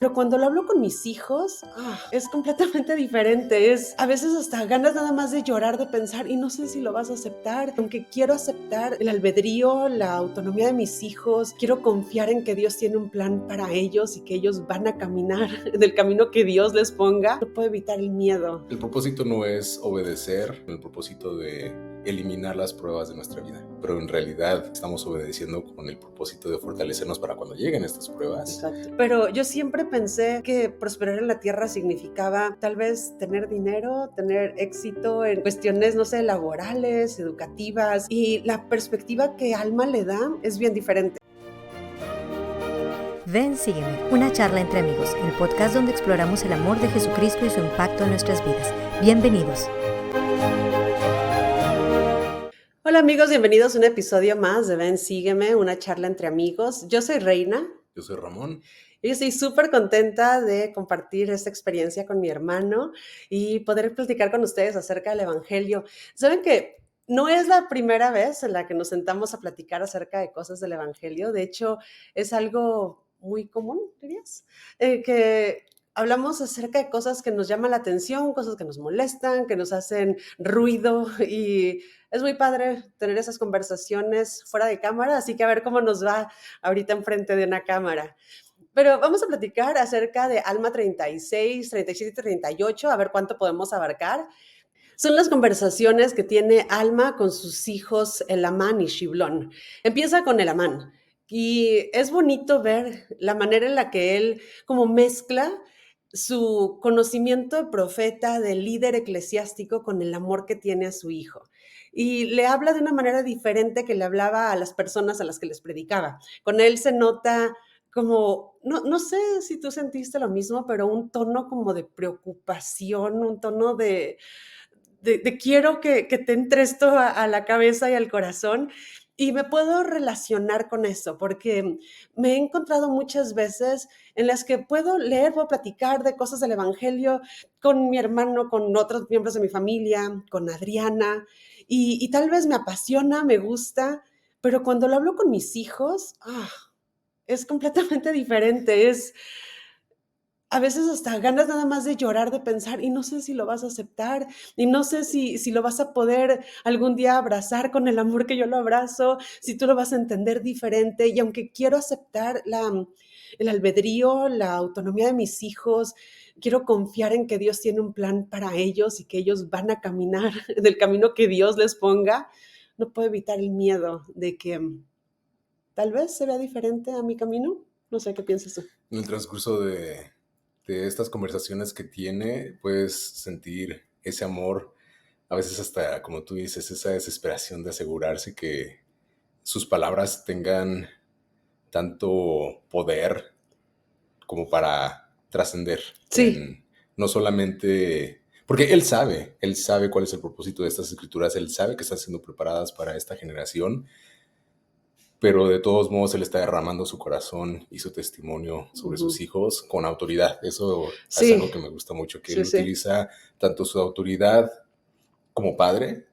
Pero cuando lo hablo con mis hijos, es completamente diferente. Es a veces hasta ganas nada más de llorar, de pensar, y no sé si lo vas a aceptar. Aunque quiero aceptar el albedrío, la autonomía de mis hijos, quiero confiar en que Dios tiene un plan para ellos y que ellos van a caminar en el camino que Dios les ponga. No puedo evitar el miedo. El propósito no es obedecer, el propósito de eliminar las pruebas de nuestra vida, pero en realidad estamos obedeciendo con el propósito de fortalecernos para cuando lleguen estas pruebas. Exacto. Pero yo siempre pensé que prosperar en la tierra significaba tal vez tener dinero, tener éxito en cuestiones, no sé, laborales, educativas, y la perspectiva que Alma le da es bien diferente. Ven, sígueme, una charla entre amigos, el podcast donde exploramos el amor de Jesucristo y su impacto en nuestras vidas. Bienvenidos. Hola amigos, bienvenidos a un episodio más de Ven, sígueme, una charla entre amigos. Yo soy Reina. Yo soy Ramón. Y estoy súper contenta de compartir esta experiencia con mi hermano y poder platicar con ustedes acerca del Evangelio. Saben que no es la primera vez en la que nos sentamos a platicar acerca de cosas del Evangelio. De hecho, es algo muy común, dirías, que hablamos acerca de cosas que nos llaman la atención, cosas que nos molestan, que nos hacen ruido, y es muy padre tener esas conversaciones fuera de cámara, así que a ver cómo nos va ahorita enfrente de una cámara. Pero vamos a platicar acerca de Alma 36, 37 y 38, a ver cuánto podemos abarcar. Son las conversaciones que tiene Alma con sus hijos Elamán y Shiblón. Empieza con Elamán y es bonito ver la manera en la que él como mezcla su conocimiento de profeta, de líder eclesiástico, con el amor que tiene a su hijo. Y le habla de una manera diferente que le hablaba a las personas a las que les predicaba. Con él se nota como, no sé si tú sentiste lo mismo, pero un tono como de preocupación, un tono de quiero que te entre esto a la cabeza y al corazón. Y me puedo relacionar con eso, porque me he encontrado muchas veces en las que puedo leer, puedo platicar de cosas del Evangelio con mi hermano, con otros miembros de mi familia, con Adriana, y tal vez me apasiona, me gusta, pero cuando lo hablo con mis hijos, es completamente diferente. Es a veces hasta ganas nada más de llorar, de pensar, y no sé si lo vas a aceptar, y no sé si lo vas a poder algún día abrazar con el amor que yo lo abrazo, si tú lo vas a entender diferente. Y aunque quiero aceptar el albedrío, la autonomía de mis hijos, quiero confiar en que Dios tiene un plan para ellos y que ellos van a caminar en el camino que Dios les ponga, no puedo evitar el miedo de que tal vez se vea diferente a mi camino. No sé qué piensas tú. En el transcurso de estas conversaciones que tiene, puedes sentir ese amor, a veces hasta, como tú dices, esa desesperación de asegurarse que sus palabras tengan tanto poder como para trascender. Sí. No solamente, porque él sabe cuál es el propósito de estas escrituras, él sabe que están siendo preparadas para esta generación, pero de todos modos él está derramando su corazón y su testimonio sobre sus hijos con autoridad. Eso Sí. es algo que me gusta mucho, que él utiliza tanto su autoridad como padre,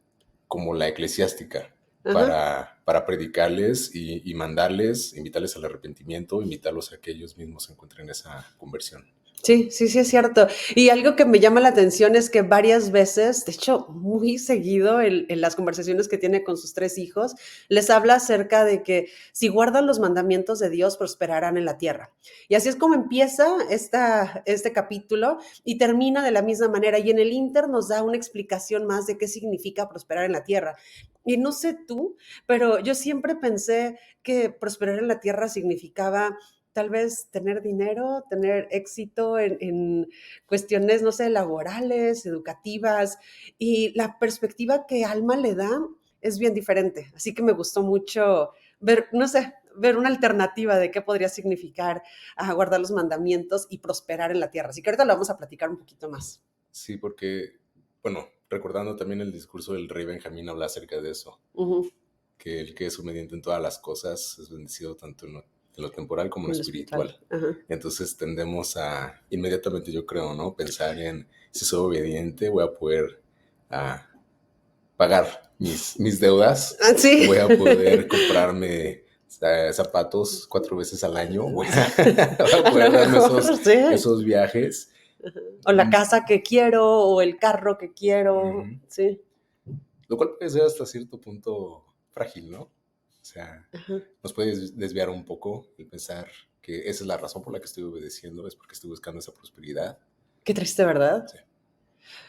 como la eclesiástica, para predicarles y mandarles, invitarles al arrepentimiento, invitarlos a que ellos mismos encuentren esa conversión. Sí, sí, sí, es cierto. Y algo que me llama la atención es que varias veces, de hecho, muy seguido en las conversaciones que tiene con sus 3 hijos, les habla acerca de que si guardan los mandamientos de Dios, prosperarán en la tierra. Y así es como empieza este capítulo y termina de la misma manera. Y en el Inter nos da una explicación más de qué significa prosperar en la tierra. Y no sé tú, pero yo siempre pensé que prosperar en la tierra significaba tal vez tener dinero, tener éxito en cuestiones, no sé, laborales, educativas, y la perspectiva que Alma le da es bien diferente. Así que me gustó mucho ver, no sé, ver una alternativa de qué podría significar guardar los mandamientos y prosperar en la tierra. Así que ahorita lo vamos a platicar un poquito más. Sí, porque, bueno, recordando también el discurso del rey Benjamín, habla acerca de eso, que el que es obediente en todas las cosas es bendecido tanto en lo temporal como en lo espiritual. Entonces tendemos a, inmediatamente yo creo, ¿no? Pensar en, si soy obediente, voy a poder pagar mis deudas, Sí. voy a poder comprarme zapatos 4 veces al año, güey, Sí. para A poder lo darme mejor, sí. esos viajes. Ajá. O la Mm, casa que quiero, o el carro que quiero, ujú. sí. Lo cual puede ser hasta cierto punto frágil, ¿no? O sea, Ajá. nos puede desviar un poco el pensar que esa es la razón por la que estoy obedeciendo, es porque estoy buscando esa prosperidad. Qué triste, ¿verdad? Sí.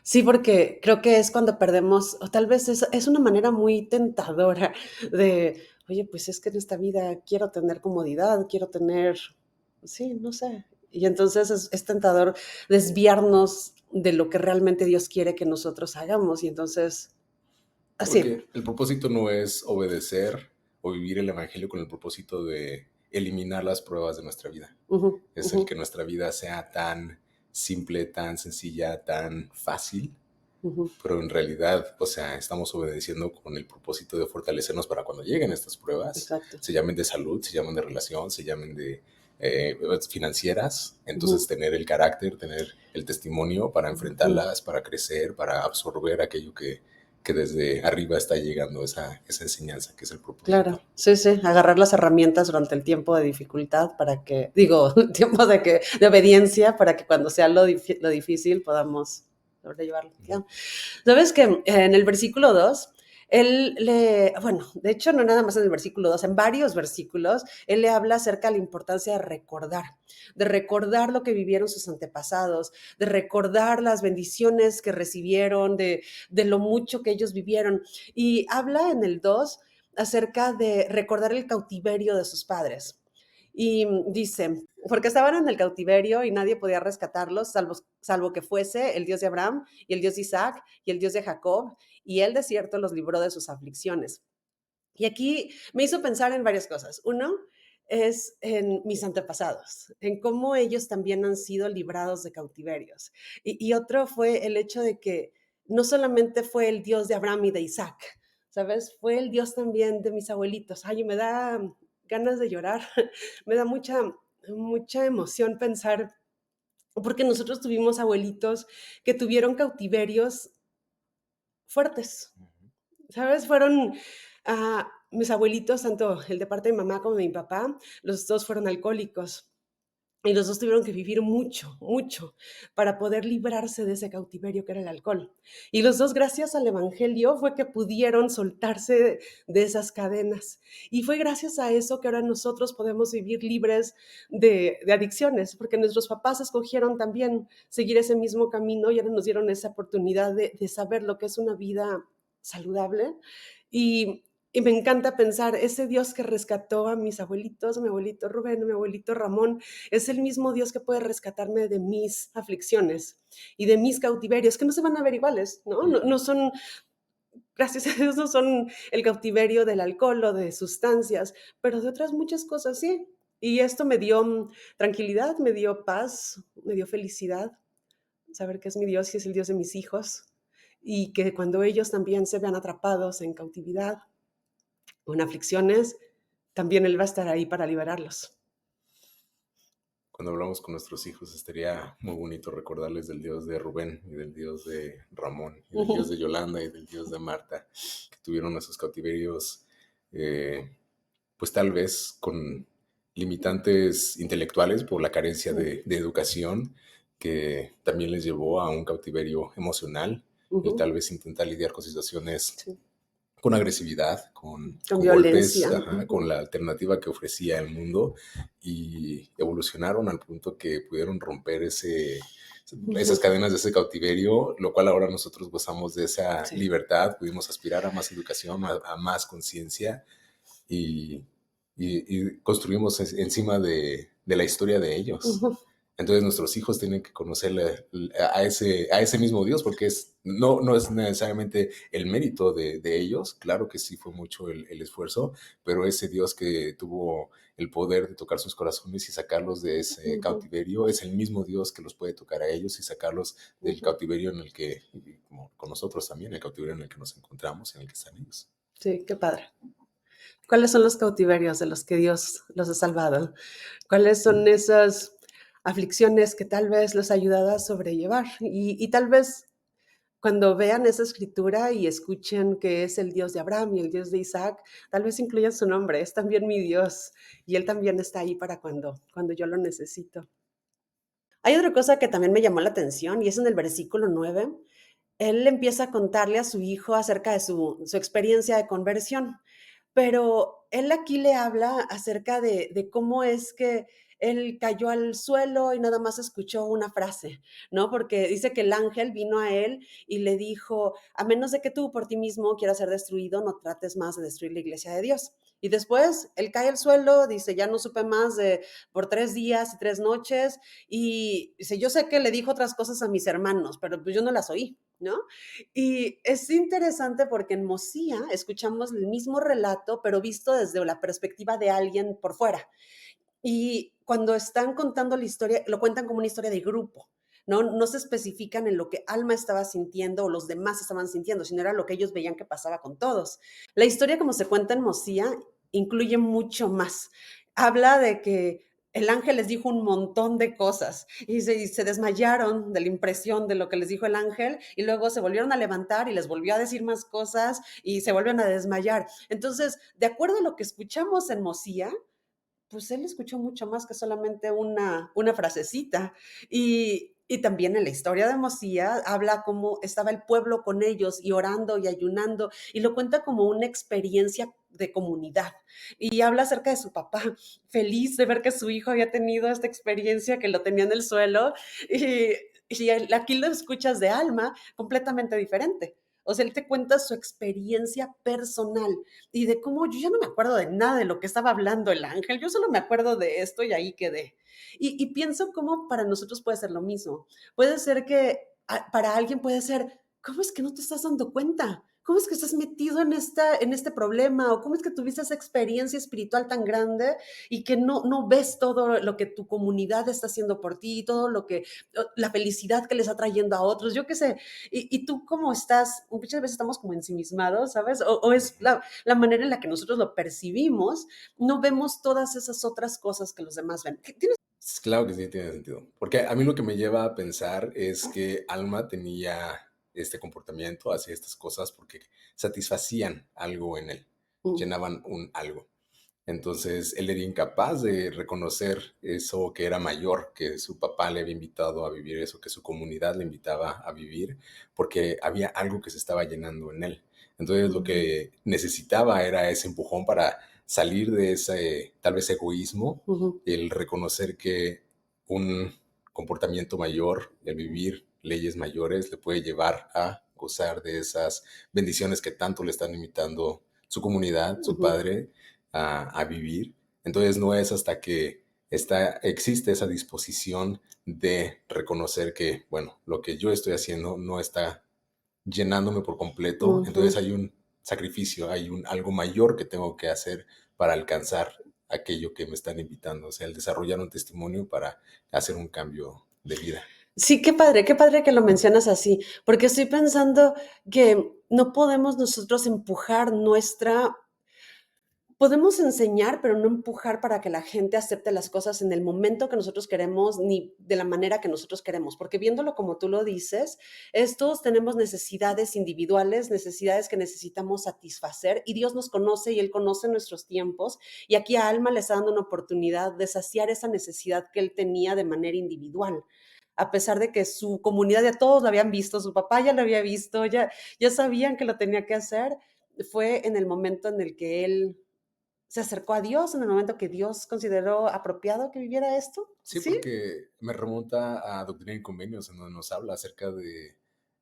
Sí, porque creo que es cuando perdemos, o tal vez es una manera muy tentadora de, oye, pues es que en esta vida quiero tener comodidad, quiero tener, sí, no sé. Y entonces es tentador desviarnos de lo que realmente Dios quiere que nosotros hagamos. Y entonces, así. Porque el propósito no es obedecer o vivir el evangelio con el propósito de eliminar las pruebas de nuestra vida. Ujú, Es ujú, el que nuestra vida sea tan simple, tan sencilla, tan fácil, ujú, pero en realidad, o sea, estamos obedeciendo con el propósito de fortalecernos para cuando lleguen estas pruebas, exacto. se llamen de salud, se llamen de relación, se llamen de financieras, entonces Ujú, tener el carácter, tener el testimonio para ujú. enfrentarlas, para crecer, para absorber aquello que desde arriba está llegando, esa enseñanza que es el propósito. Claro, sí, sí, agarrar las herramientas durante el tiempo de dificultad para que, digo, tiempo de obediencia para que cuando sea lo difícil podamos sobrellevarlo. Ujú. Ya. Sabes que en el versículo 2 bueno, de hecho no nada más en el versículo 2 en varios versículos, él le habla acerca de la importancia de recordar lo que vivieron sus antepasados, de recordar las bendiciones que recibieron, de lo mucho que ellos vivieron. Y habla en el 2 acerca de recordar el cautiverio de sus padres. Y dice, porque estaban en el cautiverio y nadie podía rescatarlos, salvo que fuese el Dios de Abraham y el Dios de Isaac y el Dios de Jacob, y el desierto los libró de sus aflicciones. Y aquí me hizo pensar en varias cosas. Uno es en mis antepasados, en cómo ellos también han sido librados de cautiverios. Y otro fue el hecho de que no solamente fue el Dios de Abraham y de Isaac, ¿sabes? Fue el Dios también de mis abuelitos. Ay, me da ganas de llorar, me da mucha emoción pensar, porque nosotros tuvimos abuelitos que tuvieron cautiverios fuertes, ¿sabes? Fueron mis abuelitos, tanto el de parte de mi mamá como de mi papá, los dos fueron alcohólicos. Y los dos tuvieron que vivir mucho, mucho para poder librarse de ese cautiverio que era el alcohol. Y los dos, gracias al Evangelio, fue que pudieron soltarse de esas cadenas. Y fue gracias a eso que ahora nosotros podemos vivir libres de adicciones, porque nuestros papás escogieron también seguir ese mismo camino y ahora nos dieron esa oportunidad de saber lo que es una vida saludable. Y me encanta pensar, ese Dios que rescató a mis abuelitos, mi abuelito Rubén, mi abuelito Ramón, es el mismo Dios que puede rescatarme de mis aflicciones y de mis cautiverios, que no se van a ver iguales, ¿no? No, Ujú. no son, gracias a Dios, no son el cautiverio del alcohol o de sustancias, pero de otras muchas cosas sí. Y esto me dio tranquilidad, me dio paz, me dio felicidad, saber que es mi Dios y es el Dios de mis hijos, y que cuando ellos también se vean atrapados en cautividad o en aflicciones, también Él va a estar ahí para liberarlos. Cuando hablamos con nuestros hijos, estaría muy bonito recordarles del Dios de Rubén y del Dios de Ramón y del Dios de Yolanda y del Dios de Marta, que tuvieron esos cautiverios, eh, pues tal vez con limitantes intelectuales por la carencia de educación, que también les llevó a un cautiverio emocional, el Ujú, tal vez intentar lidiar con situaciones sí. con agresividad, Con con golpes, violencia. ajá, con la alternativa que ofrecía el mundo y evolucionaron al punto que pudieron romper esas cadenas de ese cautiverio, lo cual ahora nosotros gozamos de esa Sí. libertad, pudimos aspirar a más educación, a más conciencia y, y construimos encima de la historia de ellos. Ujú, Entonces nuestros hijos tienen que conocerle a ese mismo Dios, porque no es necesariamente el mérito de ellos, claro que sí fue mucho el esfuerzo, pero ese Dios que tuvo el poder de tocar sus corazones y sacarlos de ese ujú, cautiverio, es el mismo Dios que los puede tocar a ellos y sacarlos del ujú. cautiverio en el que, y como con nosotros también, el cautiverio en el que nos encontramos, en el que están ellos. Sí, qué padre. ¿Cuáles son los cautiverios de los que Dios los ha salvado? ¿Cuáles son esas aflicciones que tal vez los ha ayudado a sobrellevar? Y tal vez cuando vean esa escritura y escuchen que es el Dios de Abraham y el Dios de Isaac, tal vez incluyan su nombre, es también mi Dios y Él también está ahí para cuando yo lo necesito. Hay otra cosa que también me llamó la atención y es en el versículo 9. Él empieza a contarle a su hijo acerca de su experiencia de conversión, pero él aquí le habla acerca de cómo es que él cayó al suelo y nada más escuchó una frase, ¿no? Porque dice que el ángel vino a él y le dijo: "A menos de que tú por ti mismo quieras ser destruido, no trates más de destruir la iglesia de Dios". Y después él cae al suelo, dice: "Ya no supe más de por 3 días y 3 noches", y dice: "Yo sé que le dijo otras cosas a mis hermanos, pero, pues, yo no las oí", ¿no? Y es interesante porque en Mosía escuchamos el mismo relato, pero visto desde la perspectiva de alguien por fuera. Y cuando están contando la historia, lo cuentan como una historia de grupo, ¿no? No se especifican en lo que Alma estaba sintiendo o los demás estaban sintiendo, sino era lo que ellos veían que pasaba con todos. La historia, como se cuenta en Mosía, incluye mucho más. Habla de que el ángel les dijo un montón de cosas y se desmayaron de la impresión de lo que les dijo el ángel y luego se volvieron a levantar y les volvió a decir más cosas y se vuelven a desmayar. Entonces, de acuerdo a lo que escuchamos en Mosía, pues él escuchó mucho más que solamente una frasecita. Y también en la historia de Mosía habla cómo estaba el pueblo con ellos y orando y ayunando, y lo cuenta como una experiencia de comunidad. Y habla acerca de su papá, feliz de ver que su hijo había tenido esta experiencia, que lo tenía en el suelo, y, aquí lo escuchas de Alma completamente diferente. O sea, él te cuenta su experiencia personal y de cómo yo ya no me acuerdo de nada de lo que estaba hablando el ángel, yo solo me acuerdo de esto y ahí quedé. Y pienso cómo para nosotros puede ser lo mismo. Puede ser que para alguien puede ser, ¿cómo es que no te estás dando cuenta? ¿Cómo es que estás metido en este problema? ¿O cómo es que tuviste esa experiencia espiritual tan grande y que no ves todo lo que tu comunidad está haciendo por ti, todo lo que, la felicidad que le está trayendo a otros? Yo qué sé, y tú cómo estás, muchas veces estamos como ensimismados, ¿sabes? O es Ujú. la manera en la que nosotros lo percibimos, no vemos todas esas otras cosas que los demás ven. ¿Tienes? Claro que sí tiene sentido. Porque a mí lo que me lleva a pensar es que Alma tenía este comportamiento hacia estas cosas porque satisfacían algo en él, Mm, llenaban un algo. Entonces él era incapaz de reconocer eso que era mayor, que su papá le había invitado a vivir eso, que su comunidad le invitaba a vivir, porque había algo que se estaba llenando en él. Entonces lo mm, que necesitaba era ese empujón para salir de ese tal vez egoísmo, ujú, el reconocer que un comportamiento mayor, el vivir leyes mayores, le puede llevar a gozar de esas bendiciones que tanto le están imitando su comunidad, su ujú, padre, a vivir. Entonces no es hasta que existe esa disposición de reconocer que, bueno, lo que yo estoy haciendo no está llenándome por completo, ujú. entonces hay un sacrificio, hay un algo mayor que tengo que hacer para alcanzar aquello que me están invitando, o sea, el desarrollar un testimonio para hacer un cambio de vida. Sí, qué padre que lo mencionas así, porque estoy pensando que no podemos nosotros empujar nuestra. Podemos enseñar, pero no empujar para que la gente acepte las cosas en el momento que nosotros queremos, ni de la manera que nosotros queremos, porque viéndolo como tú lo dices, todos tenemos necesidades individuales, necesidades que necesitamos satisfacer, y Dios nos conoce y Él conoce nuestros tiempos, y aquí a Alma le está dando una oportunidad de saciar esa necesidad que él tenía de manera individual. A pesar de que su comunidad ya todos lo habían visto, su papá ya lo había visto, ya sabían que lo tenía que hacer, fue en el momento en el que él se acercó a Dios en el momento que Dios consideró apropiado que viviera esto, Sí, ¿sí? porque me remonta a Doctrina y Convenios, en donde nos habla acerca de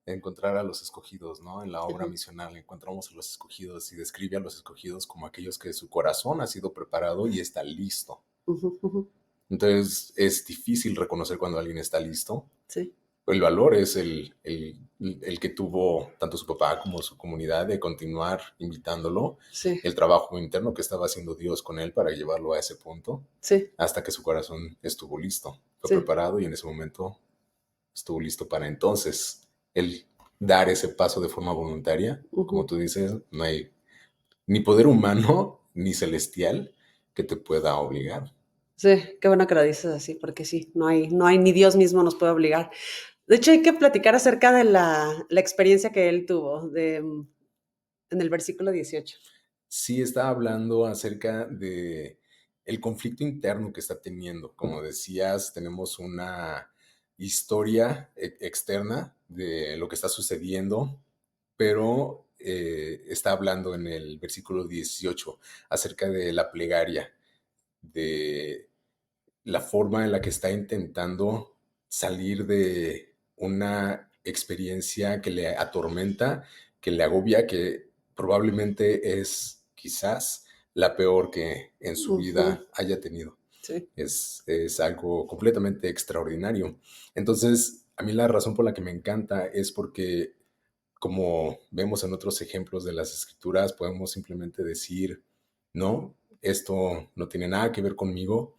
encontrar a los escogidos, ¿no? En la obra Ujú, misional encontramos a los escogidos y describe a los escogidos como aquellos que su corazón ha sido preparado y está listo. ujú, ujú. Entonces es difícil reconocer cuando alguien está listo. Sí, El valor es el que tuvo tanto su papá como su comunidad de continuar invitándolo, sí, el trabajo interno que estaba haciendo Dios con él para llevarlo a ese punto, sí, hasta que su corazón estuvo listo, fue sí. preparado y en ese momento estuvo listo para entonces el dar ese paso de forma voluntaria. Como Ujú. tú dices, no hay ni poder humano ni celestial que te pueda obligar. Sí, qué bueno que lo dices así, porque sí, no hay ni Dios mismo nos puede obligar. De hecho, hay que platicar acerca de la experiencia que él tuvo en el versículo 18. Sí, está hablando acerca de el conflicto interno que está teniendo. Como decías, tenemos una historia externa de lo que está sucediendo, pero está hablando en el versículo 18 acerca de la plegaria, de la forma en la que está intentando salir de una experiencia que le atormenta, que le agobia, que probablemente es quizás la peor que en su Ujú, vida haya tenido. sí. Es algo completamente extraordinario. Entonces, a mí la razón por la que me encanta es porque, como vemos en otros ejemplos de las escrituras, podemos simplemente decir, no, esto no tiene nada que ver conmigo.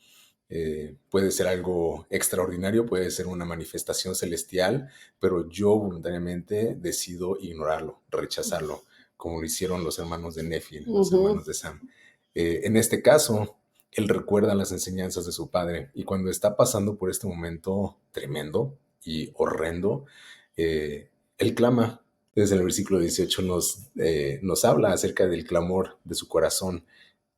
Puede ser algo extraordinario, puede ser una manifestación celestial, pero yo voluntariamente decido ignorarlo, rechazarlo, como lo hicieron los hermanos de Nefi, los Ujú, hermanos de Sam. En este caso, él recuerda las enseñanzas de su padre y cuando está pasando por este momento tremendo y horrendo, él clama. Desde el versículo 18 nos habla acerca del clamor de su corazón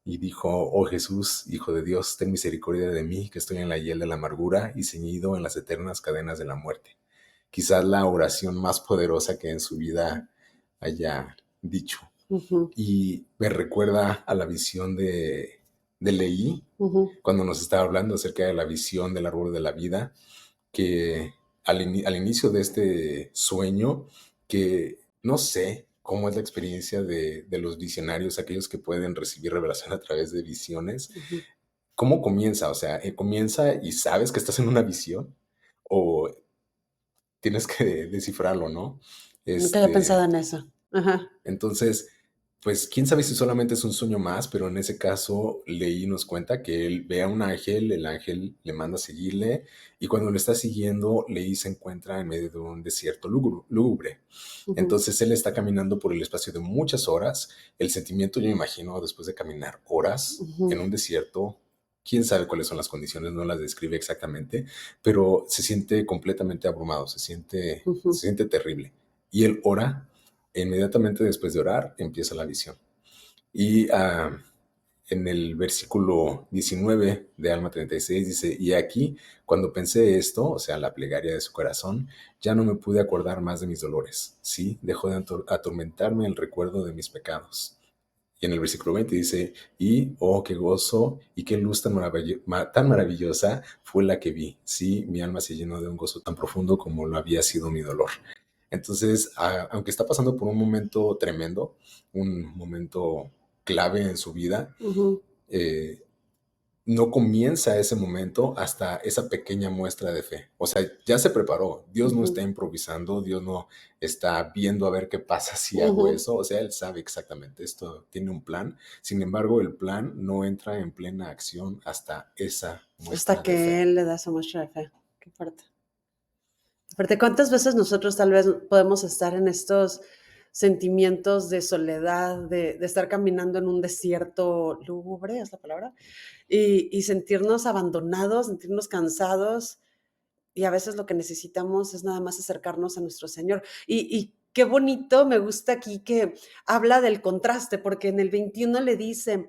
y dijo, oh Jesús, Hijo de Dios, ten misericordia de mí, que estoy en la hiel de la amargura y ceñido en las eternas cadenas de la muerte. Quizás la oración más poderosa que en su vida haya dicho. ujú, Y me recuerda a la visión de Leí, ujú, cuando nos estaba hablando acerca de la visión del árbol de la vida, que al inicio de este sueño, que no sé cómo es la experiencia de los visionarios, aquellos que pueden recibir revelación a través de visiones, ujú. ¿cómo comienza? O sea, ¿comienza y sabes que estás en una visión? ¿O tienes que descifrarlo, no? Nunca había pensado Este, en eso. Ajá. entonces, pues quién sabe si solamente es un sueño más, pero en ese caso Leí nos cuenta que él ve a un ángel, el ángel le manda a seguirle y cuando lo está siguiendo, Leí se encuentra en medio de un desierto lúgubre. Ujú, Entonces él está caminando por el espacio de muchas horas. El sentimiento, yo me imagino, después de caminar horas en ujú, un desierto, quién sabe cuáles son las condiciones, no las describe exactamente, pero se siente completamente abrumado, se ujú, siente terrible. Y él ora e inmediatamente después de orar empieza la visión. Y en el versículo 19 de Alma 36 dice, y aquí, cuando pensé esto, o sea, la plegaria de su corazón, ya no me pude acordar más de mis dolores. Sí, dejó de atormentarme el recuerdo de mis pecados. Y en el versículo 20 dice, y oh, qué gozo y qué luz tan maravillosa fue la que vi. Sí, mi alma se llenó de un gozo tan profundo como lo había sido mi dolor. Entonces, aunque está pasando por un momento tremendo, un momento clave en su vida, ujú, eh, no comienza ese momento hasta esa pequeña muestra de fe. O sea, ya se preparó. Dios no está ujú, improvisando, Dios no está viendo a ver qué pasa si hago ujú. eso. O sea, Él sabe exactamente, esto tiene un plan. Sin embargo, el plan no entra en plena acción hasta esa Hasta muestra de que fe. él le da su muestra de fe. Qué fuerte. Aparte, ¿cuántas veces nosotros tal vez podemos estar en estos sentimientos de soledad, de estar caminando en un desierto lúgubre, es la palabra, y sentirnos abandonados, sentirnos cansados, y a veces lo que necesitamos es nada más acercarnos a nuestro Señor. Y qué bonito, me gusta aquí que habla del contraste, porque en el 21 le dice,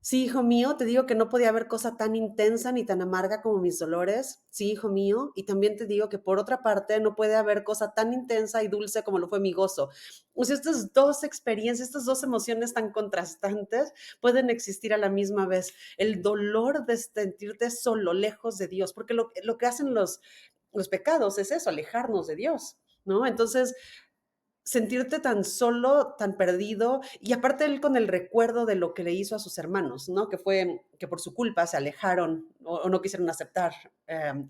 sí, hijo mío, te digo que no podía haber cosa tan intensa ni tan amarga como mis dolores. Sí, hijo mío, y también te digo que por otra parte no puede haber cosa tan intensa y dulce como lo fue mi gozo. O sea, estas dos experiencias, estas dos emociones tan contrastantes pueden existir a la misma vez. El dolor de sentirte solo, lejos de Dios, porque lo que hacen los pecados es eso, alejarnos de Dios, ¿no? Entonces, sentirte tan solo, tan perdido, y aparte él con el recuerdo de lo que le hizo a sus hermanos, ¿no? Que fue que por su culpa se alejaron o no quisieron aceptar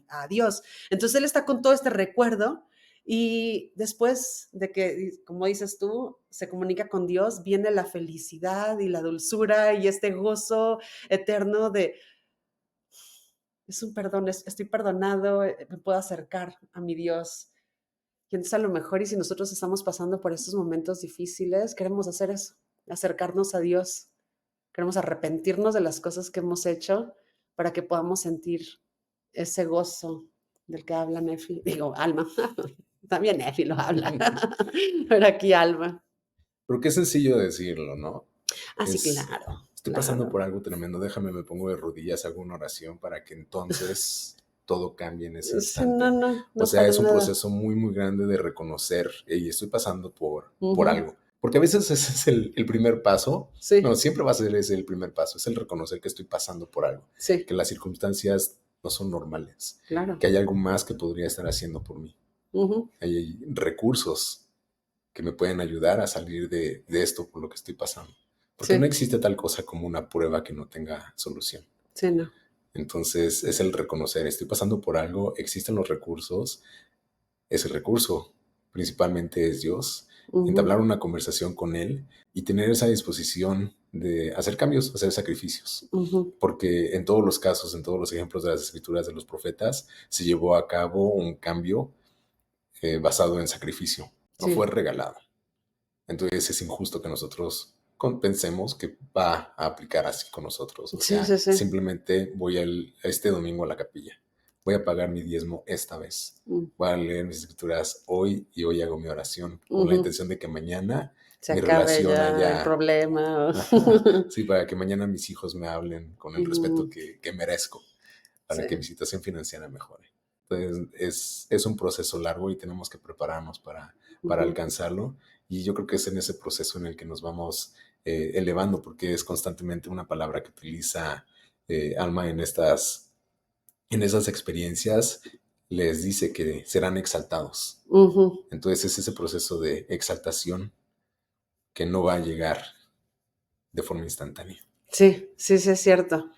a Dios. Entonces él está con todo este recuerdo y después de que, como dices tú, se comunica con Dios, viene la felicidad y la dulzura y este gozo eterno de, es un perdón, estoy perdonado, me puedo acercar a mi Dios. Y entonces a lo mejor y si nosotros estamos pasando por estos momentos difíciles, queremos hacer eso, acercarnos a Dios, queremos arrepentirnos de las cosas que hemos hecho para que podamos sentir ese gozo del que habla Nefi, digo, Alma. También Nefi lo habla, pero aquí Alma. Pero qué sencillo decirlo, ¿no? Ah, sí, Es, claro, estoy pasando claro. por algo tremendo, déjame, me pongo de rodillas, hago una oración para que entonces todo cambie en ese Sí, no, instante. no, O no, sea, para es un nada. proceso muy, muy grande de reconocer, y estoy pasando por Ujú, algo. Porque a veces ese es el primer paso. No, sí, siempre va a ser ese el primer paso, es el reconocer que estoy pasando por algo, sí, que las circunstancias no son normales, claro. que hay algo más que podría estar haciendo por mí. Ujú, Hay recursos que me pueden ayudar a salir de esto por lo que estoy pasando. Porque no sí, existe tal cosa como una prueba que no tenga solución. sí, no. Entonces es el reconocer, estoy pasando por algo, existen los recursos, ese recurso principalmente es Dios, Ujú, entablar una conversación con Él y tener esa disposición de hacer cambios, hacer sacrificios. ujú, Porque en todos los casos, en todos los ejemplos de las escrituras de los profetas, se llevó a cabo un cambio basado en sacrificio, no fue sí, regalado. Entonces es injusto que nosotros pensemos que va a aplicar así con nosotros. O sí, sí, sea, sí. simplemente voy este domingo a la capilla. Voy a pagar mi diezmo esta vez. Mm, Voy a leer mis escrituras hoy y hoy hago mi oración con la ujú. intención de que mañana Se mi acabe relación ya el haya... problema. Ajá, sí, para que mañana mis hijos me hablen con el respeto Ujú, que merezco, sí, para que mi situación financiera mejore. Entonces, es un proceso largo y tenemos que prepararnos para ujú, alcanzarlo. Y yo creo que es en ese proceso en el que nos vamos elevando, porque es constantemente una palabra que utiliza Alma en esas experiencias, les dice que serán exaltados. ujú. Entonces, es ese proceso de exaltación que no va a llegar de forma instantánea. Sí, sí, sí, es cierto.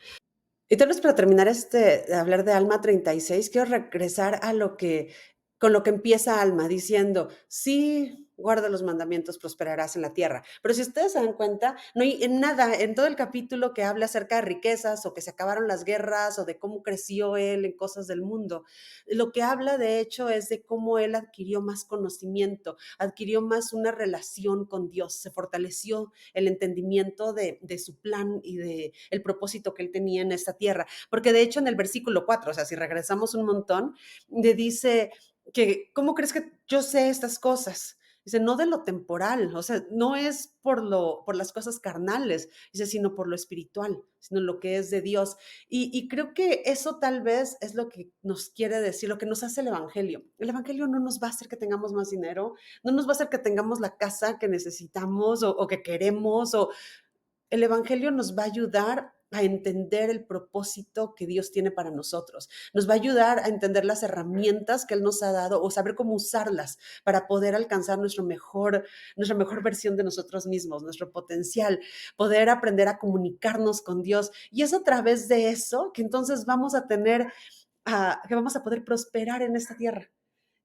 Y tal vez para terminar, de hablar de Alma 36, quiero regresar a lo que con lo que empieza Alma, diciendo: "Sí, guarda los mandamientos, prosperarás en la tierra". Pero si ustedes se dan cuenta, no hay en nada, en todo el capítulo que habla acerca de riquezas, o que se acabaron las guerras, o de cómo creció él en cosas del mundo. Lo que habla, de hecho, es de cómo él adquirió más conocimiento, adquirió más una relación con Dios, se fortaleció el entendimiento de su plan y de el propósito que él tenía en esta tierra. Porque de hecho en el versículo 4, o sea, si regresamos un montón, le dice que, ¿cómo crees que yo sé estas cosas? Dice, no de lo temporal, o sea, no es por las cosas carnales, dice, sino por lo espiritual, sino lo que es de Dios. Y creo que eso tal vez es lo que nos quiere decir, lo que nos hace el Evangelio. El Evangelio no nos va a hacer que tengamos más dinero, no nos va a hacer que tengamos la casa que necesitamos o que queremos, o el Evangelio nos va a ayudar a entender el propósito que Dios tiene para nosotros. Nos va a ayudar a entender las herramientas que Él nos ha dado o saber cómo usarlas para poder alcanzar nuestra mejor versión de nosotros mismos, nuestro potencial, poder aprender a comunicarnos con Dios. Y es a través de eso que entonces vamos a tener, que vamos a poder prosperar en esta tierra,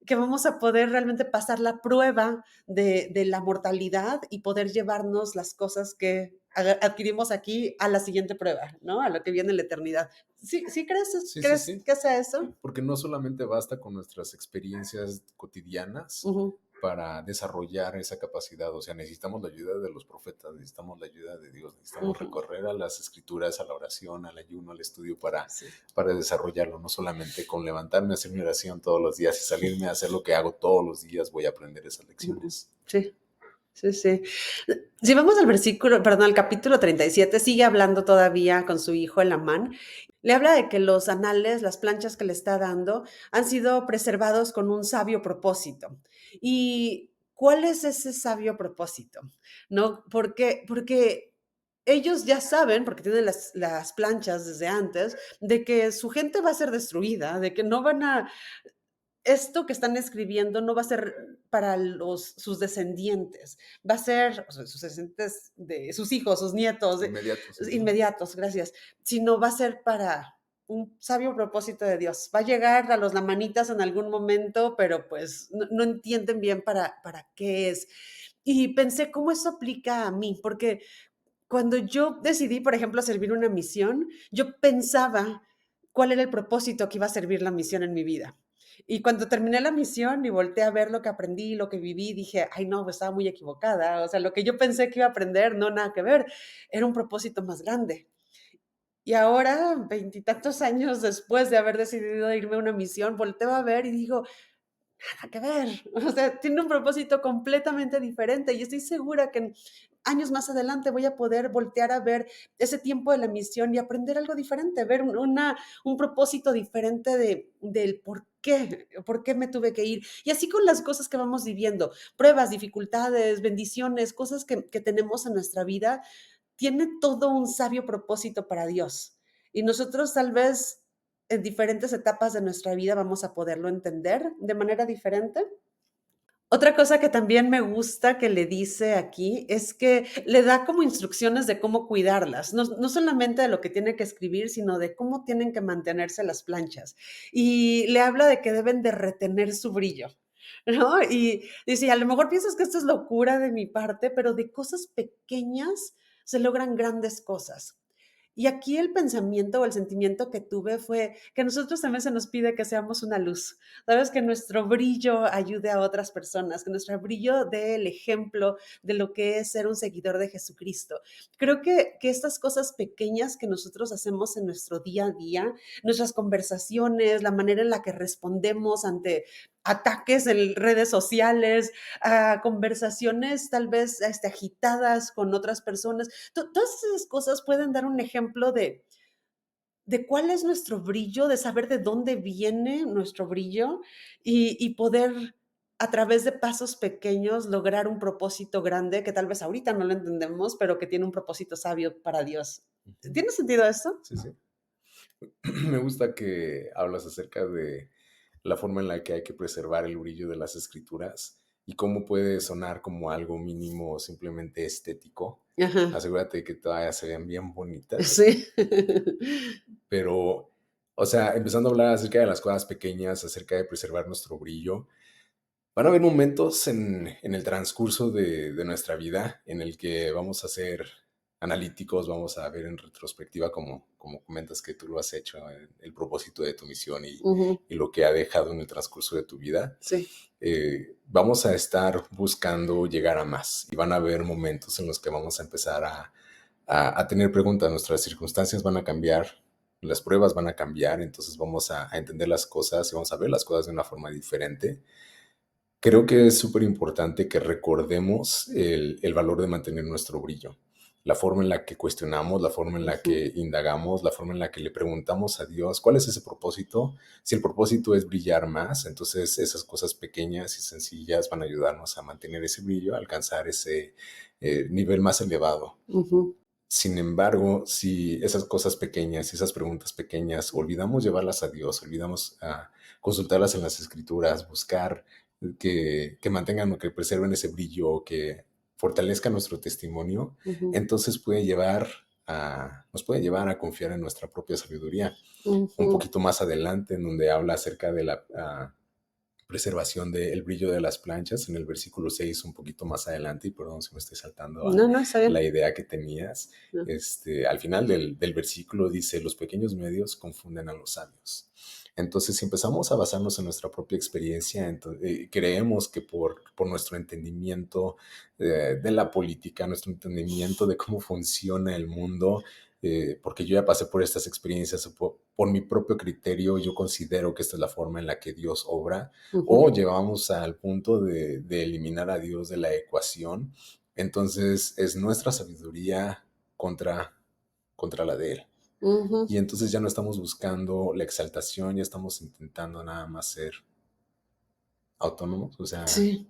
que vamos a poder realmente pasar la prueba de la mortalidad y poder llevarnos las cosas que adquirimos aquí a la siguiente prueba, ¿no? A lo que viene en la eternidad. ¿Sí, sí Sí, sí, crees sí. que sea eso? Porque no solamente basta con nuestras experiencias cotidianas Ujú, para desarrollar esa capacidad, o sea, necesitamos la ayuda de los profetas, necesitamos la ayuda de Dios, necesitamos ujú. recorrer a las escrituras, a la oración, al ayuno, al estudio Sí. para desarrollarlo, no solamente con levantarme a hacer mi oración todos los días y salirme a hacer lo que hago todos los días, voy a aprender esas Ujú. lecciones. Sí, sí, sí. Si vamos al versículo, perdón, al capítulo 37, sigue hablando todavía con su hijo el Amán. Le habla de que los anales, las planchas que le está dando, han sido preservados con un sabio propósito. ¿Y cuál es ese sabio propósito? ¿No? Porque ellos ya saben, porque tienen las planchas desde antes, de que su gente va a ser destruida, de que no van a, esto que están escribiendo no va a ser para sus descendientes, va a ser, o sea, sus descendientes de sus hijos, sus nietos, Inmediatos. Ujú. inmediatos, gracias, sino va a ser para un sabio propósito de Dios. Va a llegar a los lamanitas en algún momento, pero pues no entienden bien para qué es. Y pensé, ¿cómo eso aplica a mí? Porque cuando yo decidí, por ejemplo, servir una misión, yo pensaba cuál era el propósito que iba a servir la misión en mi vida. Y cuando terminé la misión y volteé a ver lo que aprendí, lo que viví, dije, ay, no, pues estaba muy equivocada. O sea, lo que yo pensé que iba a aprender, no, nada que ver. Era un propósito más grande. Y ahora, veintitantos años después de haber decidido irme a una misión, volteo a ver y digo: "Nada que ver". O sea, tiene un propósito completamente diferente, y estoy segura que en años más adelante voy a poder voltear a ver ese tiempo de la misión y aprender algo diferente, ver un propósito diferente del por qué me tuve que ir. Y así con las cosas que vamos viviendo, pruebas, dificultades, bendiciones, cosas que tenemos en nuestra vida, tiene todo un sabio propósito para Dios. Y nosotros tal vez en diferentes etapas de nuestra vida vamos a poderlo entender de manera diferente. Otra cosa que también me gusta que le dice aquí es que le da como instrucciones de cómo cuidarlas, no solamente de lo que tiene que escribir, sino de cómo tienen que mantenerse las planchas. Y le habla de que deben de retener su brillo, ¿no? Y dice, a lo mejor piensas que esto es locura de mi parte, pero de cosas pequeñas se logran grandes cosas. Y aquí el pensamiento o el sentimiento que tuve fue que a nosotros también se nos pide que seamos una luz, ¿sabes? Que nuestro brillo ayude a otras personas, que nuestro brillo dé el ejemplo de lo que es ser un seguidor de Jesucristo. Creo que estas cosas pequeñas que nosotros hacemos en nuestro día a día, nuestras conversaciones, la manera en la que respondemos ante ataques en redes sociales, a conversaciones tal vez agitadas con otras personas, todas esas cosas pueden dar un ejemplo de cuál es nuestro brillo, de saber de dónde viene nuestro brillo y poder a través de pasos pequeños lograr un propósito grande que tal vez ahorita no lo entendemos, pero que tiene un propósito sabio para Dios. Ujú. ¿Tiene sentido esto? Sí, sí. Me gusta que hablas acerca de la forma en la que hay que preservar el brillo de las escrituras y cómo puede sonar como algo mínimo o simplemente estético. Ajá. Asegúrate que todavía se vean bien bonitas, Sí. pero, o sea, empezando a hablar acerca de las cosas pequeñas, acerca de preservar nuestro brillo, van a haber momentos en el transcurso de nuestra vida en el que vamos a ser analíticos, vamos a ver en retrospectiva, como comentas que tú lo has hecho, el propósito de tu misión Ujú. y lo que ha dejado en el transcurso de tu vida. Sí. Vamos a estar buscando llegar a más y van a haber momentos en los que vamos a empezar a tener preguntas, nuestras circunstancias van a cambiar, las pruebas van a cambiar, entonces vamos a entender las cosas y vamos a ver las cosas de una forma diferente. Creo que es súper importante que recordemos el valor de mantener nuestro brillo, la forma en la que cuestionamos, la forma en la Ujú. que indagamos, la forma en la que le preguntamos a Dios cuál es ese propósito. Si el propósito es brillar más, entonces esas cosas pequeñas y sencillas van a ayudarnos a mantener ese brillo, a alcanzar ese nivel más elevado. Ujú. Sin embargo, si esas cosas pequeñas, esas preguntas pequeñas, olvidamos llevarlas a Dios, olvidamos consultarlas en las escrituras, buscar que mantengan o que preserven ese brillo, que fortalezcan nuestro testimonio, Ujú. entonces nos puede llevar a confiar en nuestra propia sabiduría. Un Ujú. poquito más adelante, en donde habla acerca de la preservación del brillo de las planchas, en el versículo 6 un poquito más adelante, y perdón si me estoy saltando a No, no, está la bien. idea que tenías, No. al final del versículo dice, los pequeños medios confunden a los sabios. Entonces, si empezamos a basarnos en nuestra propia experiencia, creemos que por nuestro entendimiento de la política, nuestro entendimiento de cómo funciona el mundo, porque yo ya pasé por estas experiencias, por mi propio criterio, yo considero que esta es la forma en la que Dios obra, o Ujú. llevamos al punto de eliminar a Dios de la ecuación, entonces es nuestra sabiduría contra la de Él. Ujú. Y entonces ya no estamos buscando la exaltación, ya estamos intentando nada más ser autónomos, o sea, Sí,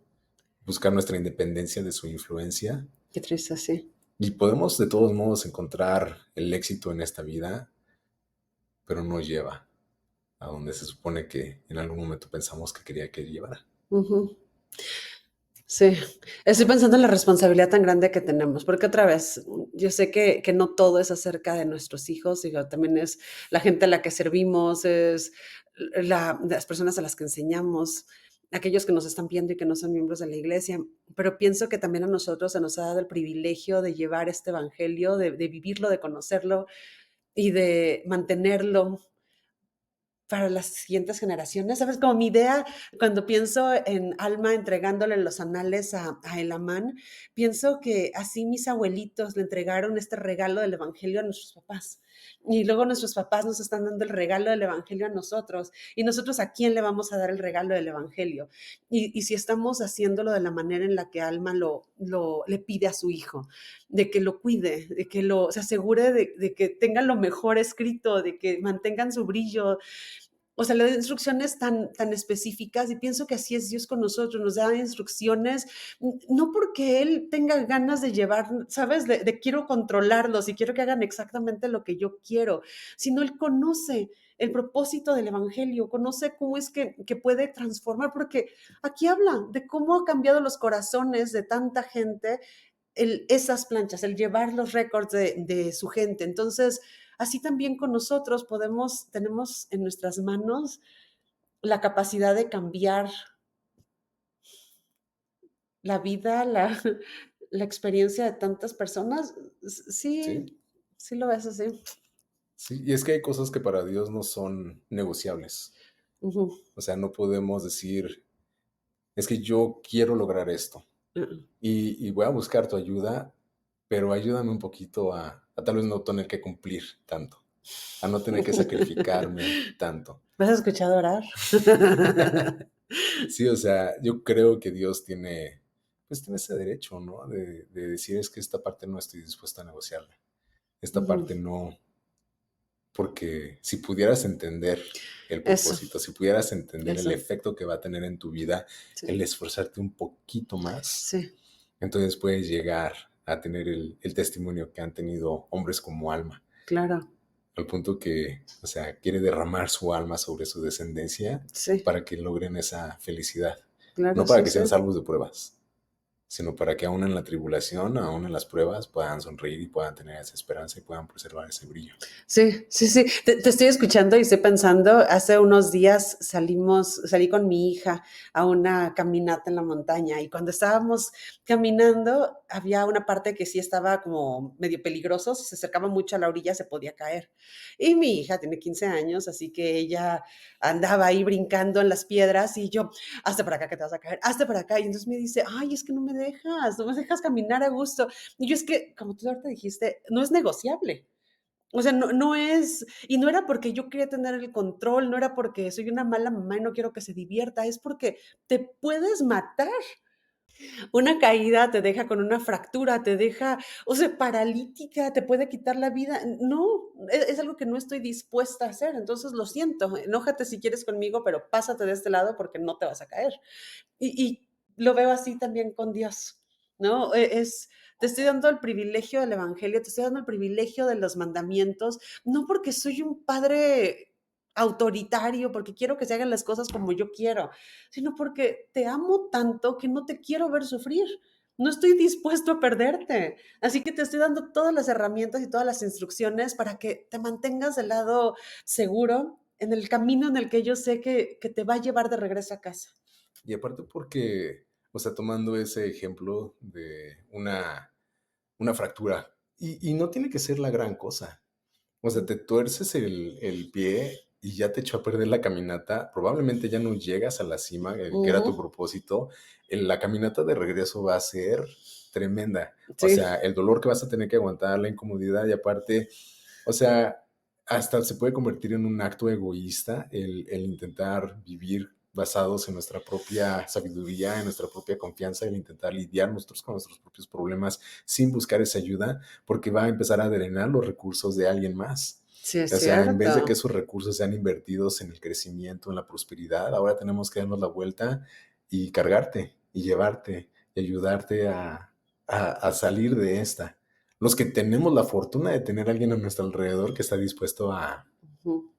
buscar nuestra independencia de su influencia. qué triste, sí. Y podemos de todos modos encontrar el éxito en esta vida, pero no lleva a donde se supone que en algún momento pensamos que quería que llevara. Ujú. Sí, estoy pensando en la responsabilidad tan grande que tenemos, porque otra vez, yo sé que no todo es acerca de nuestros hijos, digo, también es la gente a la que servimos, es las personas a las que enseñamos, aquellos que nos están viendo y que no son miembros de la iglesia, pero pienso que también a nosotros se nos ha dado el privilegio de llevar este evangelio, de vivirlo, de conocerlo y de mantenerlo para las siguientes generaciones, ¿sabes? Como mi idea, cuando pienso en Alma entregándole los anales a Elamán, pienso que así mis abuelitos le entregaron este regalo del evangelio a nuestros papás. Y luego nuestros papás nos están dando el regalo del evangelio a nosotros. Y nosotros, ¿a quién le vamos a dar el regalo del evangelio? Y si estamos haciéndolo de la manera en la que Alma le pide a su hijo, de que lo cuide, de que se asegure de que tengan lo mejor escrito, de que mantengan su brillo. O sea, le da instrucciones tan específicas y pienso que así es Dios con nosotros, nos da instrucciones, no porque Él tenga ganas de llevar, ¿sabes? De quiero controlarlos y quiero que hagan exactamente lo que yo quiero, sino Él conoce el propósito del Evangelio, conoce cómo es que puede transformar, porque aquí habla de cómo ha cambiado los corazones de tanta gente esas planchas, el llevar los récords de su gente. Entonces, así también con nosotros tenemos en nuestras manos la capacidad de cambiar la vida, la experiencia de tantas personas. Sí, Sí, sí lo ves así. sí, y es que hay cosas que para Dios no son negociables. Ujú, O sea, no podemos decir, es que yo quiero lograr esto uh-uh. y voy a buscar tu ayuda, pero ayúdame un poquito a tal vez no tener que cumplir tanto, a no tener que sacrificarme tanto. ¿Me has escuchado orar? Sí, o sea, yo creo que Dios pues tiene ese derecho, ¿no? De decir es que esta parte no estoy dispuesta a negociarla. Esta Ujú. parte no, porque si pudieras entender el Eso, propósito, si pudieras entender el eso. efecto que va a tener en tu vida, el Sí, esforzarte un poquito más, sí, entonces puedes llegar a tener el testimonio que han tenido hombres como Alma, claro. al punto que, o sea, quiere derramar su alma sobre su descendencia Sí, para que logren esa felicidad, claro, no para sí, que sí. sean salvos de pruebas, sino para que aún en la tribulación, aún en las pruebas, puedan sonreír y puedan tener esa esperanza y puedan preservar ese brillo. Sí, sí, sí. Te estoy escuchando y estoy pensando, hace unos días salí con mi hija a una caminata en la montaña y cuando estábamos caminando había una parte que sí estaba como medio peligroso, si se acercaba mucho a la orilla se podía caer. Y mi hija tiene 15 años, así que ella andaba ahí brincando en las piedras y yo, hazte para acá que te vas a caer, hazte para acá. Y entonces me dice, ay, es que no me dejas caminar a gusto. Y yo es que, como tú ahorita dijiste, no es negociable. O sea, no es y no era porque yo quería tener el control, no era porque soy una mala mamá y no quiero que se divierta, es porque te puedes matar. Una caída te deja con una fractura, te deja, o sea, paralítica, te puede quitar la vida. No, es algo que no estoy dispuesta a hacer. Entonces, lo siento, enójate si quieres conmigo, pero pásate de este lado porque no te vas a caer. Y lo veo así también con Dios, ¿no? Te estoy dando el privilegio del evangelio, te estoy dando el privilegio de los mandamientos, no porque soy un padre autoritario, porque quiero que se hagan las cosas como yo quiero, sino porque te amo tanto que no te quiero ver sufrir. No estoy dispuesto a perderte. Así que te estoy dando todas las herramientas y todas las instrucciones para que te mantengas del lado seguro en el camino en el que yo sé que te va a llevar de regreso a casa. Y aparte porque, o sea, tomando ese ejemplo de una fractura, y no tiene que ser la gran cosa. O sea, te tuerces el pie y ya te echó a perder la caminata, probablemente ya no llegas a la cima, que era tu Ujú. propósito, la caminata de regreso va a ser tremenda. O Sí, sea, el dolor que vas a tener que aguantar, la incomodidad y aparte, o sea, hasta se puede convertir en un acto egoísta el intentar vivir basados en nuestra propia sabiduría, en nuestra propia confianza, el intentar lidiar nosotros con nuestros propios problemas sin buscar esa ayuda, porque va a empezar a drenar los recursos de alguien más. sí es O sea, en vez de que cierto. esos recursos sean invertidos en el crecimiento, en la prosperidad, ahora tenemos que darnos la vuelta y cargarte y llevarte y ayudarte a salir de esta. Los que tenemos la fortuna de tener a alguien a nuestro alrededor que está dispuesto Ujú,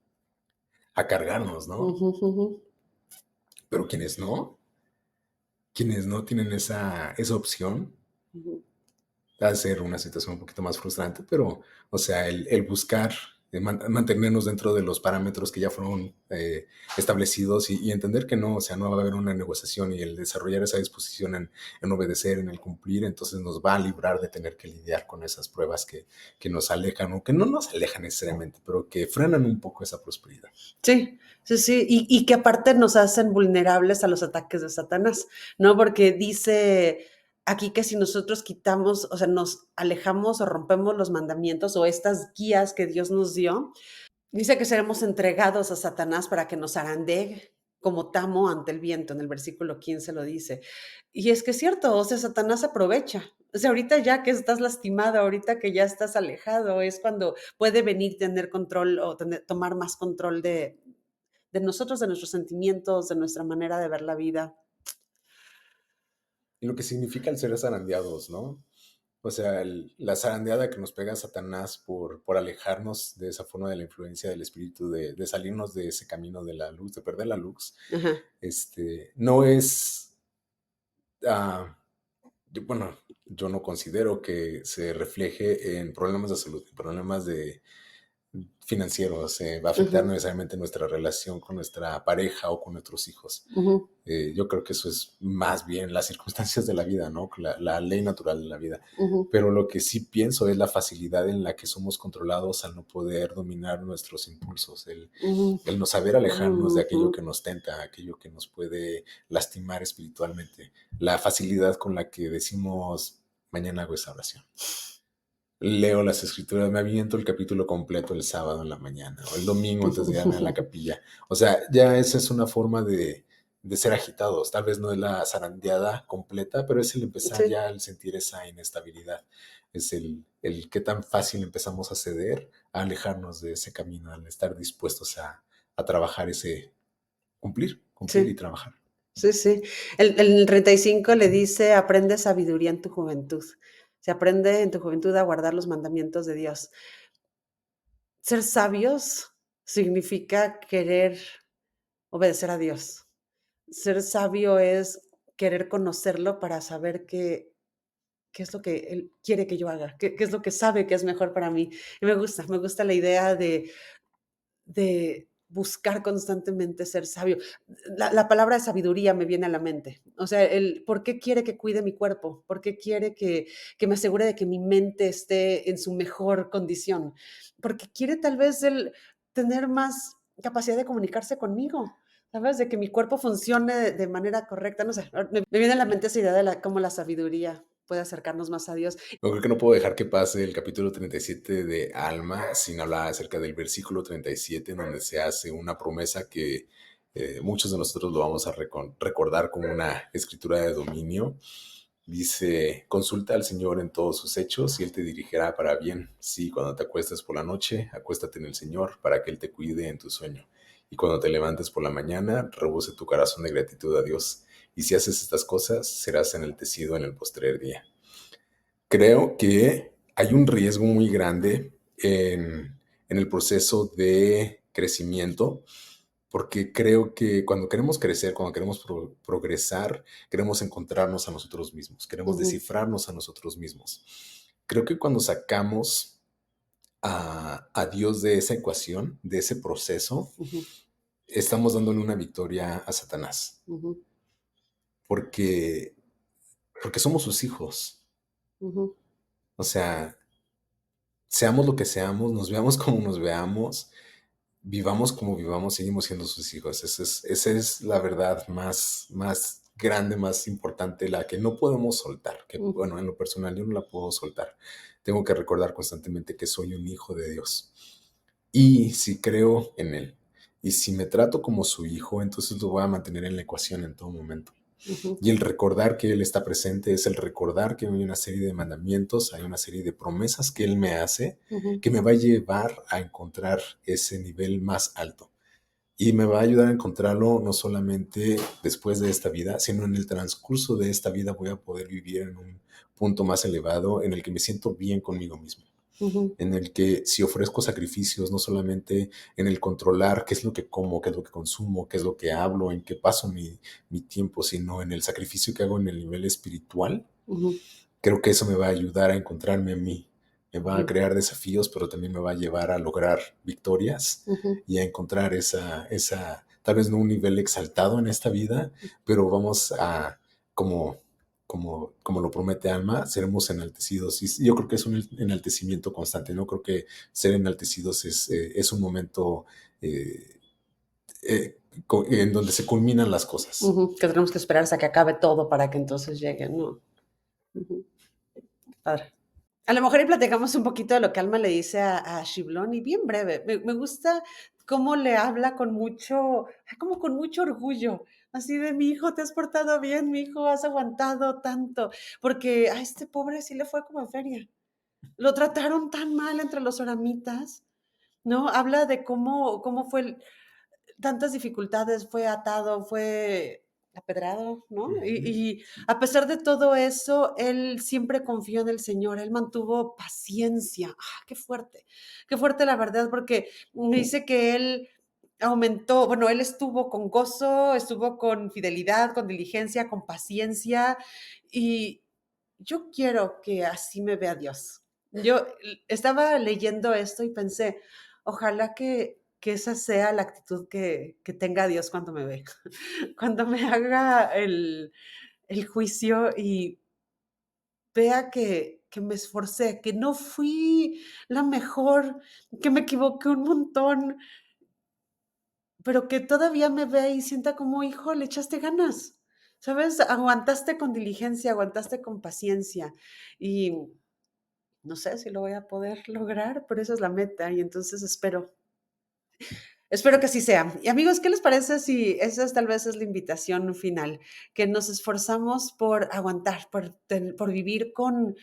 a cargarnos, ¿no? ujú, ujú, Pero quienes no tienen esa opción, ujú. va a ser una situación un poquito más frustrante, pero, o sea, el buscar mantenernos dentro de los parámetros que ya fueron establecidos y entender que no, o sea, no va a haber una negociación y el desarrollar esa disposición en obedecer, en el cumplir, entonces nos va a librar de tener que lidiar con esas pruebas que nos alejan o que no nos alejan necesariamente, pero que frenan un poco esa prosperidad. Sí, sí, sí, y que aparte nos hacen vulnerables a los ataques de Satanás, ¿no? Porque dice aquí que si nosotros quitamos, o sea, nos alejamos o rompemos los mandamientos o estas guías que Dios nos dio, dice que seremos entregados a Satanás para que nos zarandee como tamo ante el viento, en el versículo 15 lo dice. Y es que es cierto, o sea, Satanás aprovecha. O sea, ahorita ya que estás lastimado, ahorita que ya estás alejado, es cuando puede venir tener control o tomar más control de nosotros, de nuestros sentimientos, de nuestra manera de ver la vida. Y lo que significa el ser zarandeados, ¿no? O sea, la zarandeada que nos pega Satanás por alejarnos de esa forma de la influencia del espíritu, de salirnos de ese camino de la luz, de perder la luz, Ajá. no es, ah, bueno, yo no considero que se refleje en problemas de salud, en problemas financieros, va a afectar Ujú, necesariamente nuestra relación con nuestra pareja o con nuestros hijos. ujú, Yo creo que eso es más bien las circunstancias de la vida, ¿no? La ley natural de la vida. ujú, Pero lo que sí pienso es la facilidad en la que somos controlados al no poder dominar nuestros impulsos, ujú, el no saber alejarnos de aquello ujú. que nos tenta, aquello que nos puede lastimar espiritualmente, la facilidad con la que decimos, mañana hago esa oración. Leo las escrituras, me aviento el capítulo completo el sábado en la mañana o el domingo antes de irme a la capilla. O sea, ya esa es una forma de ser agitados. Tal vez no es la zarandeada completa, pero es el empezar Sí, ya al sentir esa inestabilidad. Es el qué tan fácil empezamos a ceder, a alejarnos de ese camino, al estar dispuestos a trabajar ese, cumplir y sí. trabajar. Sí, sí. El 35 le dice: "Aprende sabiduría en tu juventud". Se aprende en tu juventud a guardar los mandamientos de Dios. Ser sabios significa querer obedecer a Dios. Ser sabio es querer conocerlo para saber qué es lo que Él quiere que yo haga, qué es lo que sabe que es mejor para mí. Y me gusta la idea de buscar constantemente ser sabio. La palabra de sabiduría me viene a la mente. O sea, ¿por qué quiere que cuide mi cuerpo? ¿Por qué quiere que me asegure de que mi mente esté en su mejor condición? Porque quiere tal vez el tener más capacidad de comunicarse conmigo, ¿sabes? De que mi cuerpo funcione de manera correcta. No sé, me viene a la mente esa idea de cómo la sabiduría puede acercarnos más a Dios. Yo creo que no puedo dejar que pase el capítulo 37 de Alma sin hablar acerca del versículo 37, en donde se hace una promesa que muchos de nosotros lo vamos a recordar como una escritura de dominio. Dice, consulta al Señor en todos sus hechos y Él te dirigirá para bien. Sí, cuando te acuestes por la noche, acuéstate en el Señor para que Él te cuide en tu sueño. Y cuando te levantes por la mañana, rebose tu corazón de gratitud a Dios. Y si haces estas cosas, serás enaltecido en el postrer día. Creo que hay un riesgo muy grande en el proceso de crecimiento, porque creo que cuando queremos crecer, cuando queremos progresar, queremos encontrarnos a nosotros mismos, queremos Ujú, descifrarnos a nosotros mismos. Creo que cuando sacamos a Dios de esa ecuación, de ese proceso, ujú, estamos dándole una victoria a Satanás, ujú, porque, porque somos sus hijos. ujú, O sea, seamos lo que seamos, nos veamos como nos veamos, vivamos como vivamos, seguimos siendo sus hijos. Esa es la verdad más grande, más importante, la que no podemos soltar. Que, ujú, bueno, en lo personal yo no la puedo soltar. Tengo que recordar constantemente que soy un hijo de Dios. Y si creo en Él, y si me trato como su hijo, entonces lo voy a mantener en la ecuación en todo momento. ujú, Y el recordar que Él está presente es el recordar que hay una serie de mandamientos, hay una serie de promesas que Él me hace, ujú. que me va a llevar a encontrar ese nivel más alto. Y me va a ayudar a encontrarlo no solamente después de esta vida, sino en el transcurso de esta vida voy a poder vivir en un punto más elevado en el que me siento bien conmigo mismo, Ujú, en el que si ofrezco sacrificios, no solamente en el controlar qué es lo que como, qué es lo que consumo, qué es lo que hablo, en qué paso mi tiempo, sino en el sacrificio que hago en el nivel espiritual, ujú, creo que eso me va a ayudar a encontrarme a mí me va a crear desafíos, pero también me va a llevar a lograr victorias Ujú. y a encontrar tal vez no un nivel exaltado en esta vida, pero vamos a, como, como lo promete Alma, seremos enaltecidos. Y yo creo que es un enaltecimiento constante, ¿no? Creo que ser enaltecidos es un momento eh, eh, en donde se culminan las cosas. Que tenemos que esperar hasta que acabe todo para que entonces llegue, ¿no? Ujú. Padre. A lo mejor y platicamos un poquito de lo que Alma le dice a Shiblón, y bien breve. Me gusta cómo le habla con mucho, como con mucho orgullo, así de: "Mi hijo, te has portado bien, mi hijo, has aguantado tanto", porque a este pobre sí le fue como en feria. Lo trataron tan mal entre los oramitas, ¿no? Habla de cómo fue tantas dificultades, fue atado, fue apedrado, ¿no? Ujú. Y a pesar de todo eso, él siempre confió en el Señor, él mantuvo paciencia. Qué fuerte la verdad, porque me dice que él aumentó, bueno, él estuvo con gozo, estuvo con fidelidad, con diligencia, con paciencia, y yo quiero que así me vea Dios. Yo estaba leyendo esto y pensé, ojalá que esa sea la actitud que tenga Dios cuando me ve, cuando me haga el juicio y vea que me esforcé, que no fui la mejor, que me equivoqué un montón, pero que todavía me ve y sienta como: "Hijo, le echaste ganas", ¿sabes? Aguantaste con diligencia, aguantaste con paciencia, y no sé si lo voy a poder lograr, pero esa es la meta, y entonces espero que así sea. Y amigos, ¿qué les parece si esa es tal vez es la invitación final? Que nos esforzamos por aguantar, por vivir con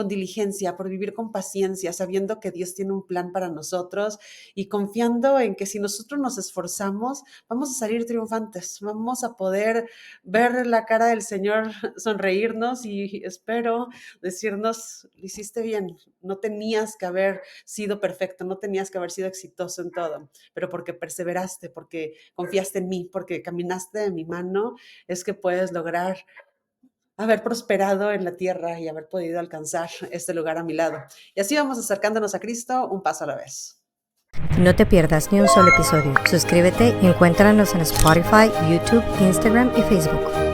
diligencia, por vivir con paciencia, sabiendo que Dios tiene un plan para nosotros y confiando en que si nosotros nos esforzamos, vamos a salir triunfantes, vamos a poder ver la cara del Señor sonreírnos y espero decirnos: "Lo hiciste bien, no tenías que haber sido perfecto, no tenías que haber sido exitoso en todo, pero porque perseveraste, porque confiaste en mí, porque caminaste de mi mano, es que puedes lograr haber prosperado en la tierra y haber podido alcanzar este lugar a mi lado". Y así vamos acercándonos a Cristo un paso a la vez. No te pierdas ni un solo episodio. Suscríbete y encuéntranos en Spotify, YouTube, Instagram y Facebook.